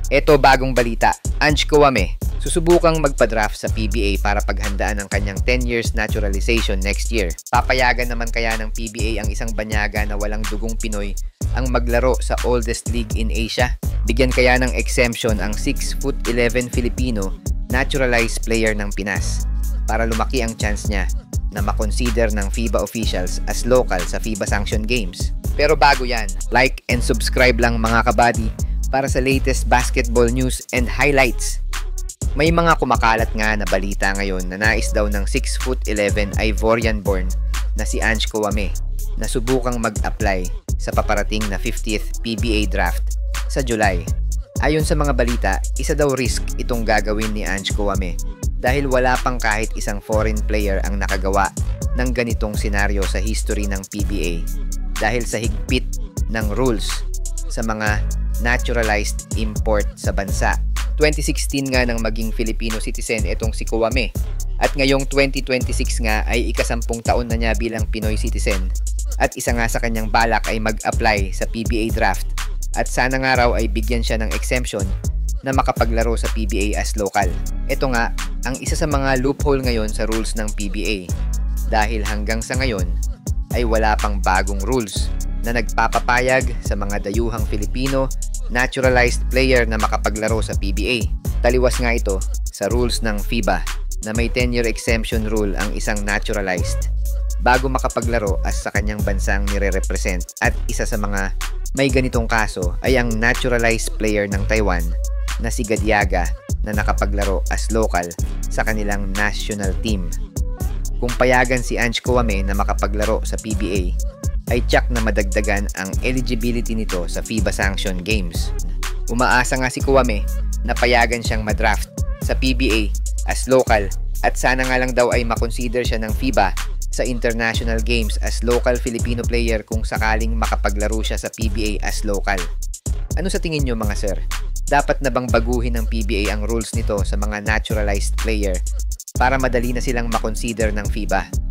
Eto bagong balita, Ange Kouame, susubukang magpa-draft sa PBA para paghandaan ang kanyang 10 years naturalization next year. Papayagan naman kaya ng PBA ang isang banyaga na walang dugong Pinoy ang maglaro sa oldest league in Asia? Bigyan kaya ng exemption ang 6'11" Filipino naturalized player ng Pinas para lumaki ang chance niya na makonsider ng FIBA officials as local sa FIBA Sanction Games. Pero bago yan, like and subscribe lang mga kabady para sa latest basketball news and highlights. May mga kumakalat nga na balita ngayon na nais daw ng 6'11" Ivorian-born na si Ange Kouame na subukang mag-apply sa paparating na 50th PBA draft sa July. Ayon sa mga balita, isa daw risk itong gagawin ni Ange Kouame dahil wala pang kahit isang foreign player ang nakagawa ng ganitong senaryo sa history ng PBA dahil sa higpit ng rules sa mga naturalized import sa bansa. 2016 nga nang maging Filipino citizen itong si Kouame at ngayong 2026 nga ay ika-10 taon na niya bilang Pinoy citizen at isa nga sa kanyang balak ay mag-apply sa PBA draft at sana nga raw ay bigyan siya ng exemption na makapaglaro sa PBA as local. Ito nga ang isa sa mga loophole ngayon sa rules ng PBA dahil hanggang sa ngayon ay wala pang bagong rules na nagpapapayag sa mga dayuhang Filipino naturalized player na makapaglaro sa PBA. Taliwas nga ito sa rules ng FIBA na may 10-year exemption rule ang isang naturalized bago makapaglaro as sa kanyang bansang nire-represent at isa sa mga may ganitong kaso ay ang naturalized player ng Taiwan na si Gadiaga na nakapaglaro as local sa kanilang national team. Kung payagan si Ange Kouame na makapaglaro sa PBA, ay tiyak na madagdagan ang eligibility nito sa FIBA Sanction Games. Umaasa nga si Kouame na payagan siyang madraft sa PBA as local at sana nga lang daw ay makonsider siya ng FIBA sa International Games as local Filipino player kung sakaling makapaglaro siya sa PBA as local. Ano sa tingin nyo mga sir? Dapat na bang baguhin ng PBA ang rules nito sa mga naturalized player para madali na silang makonsider ng FIBA?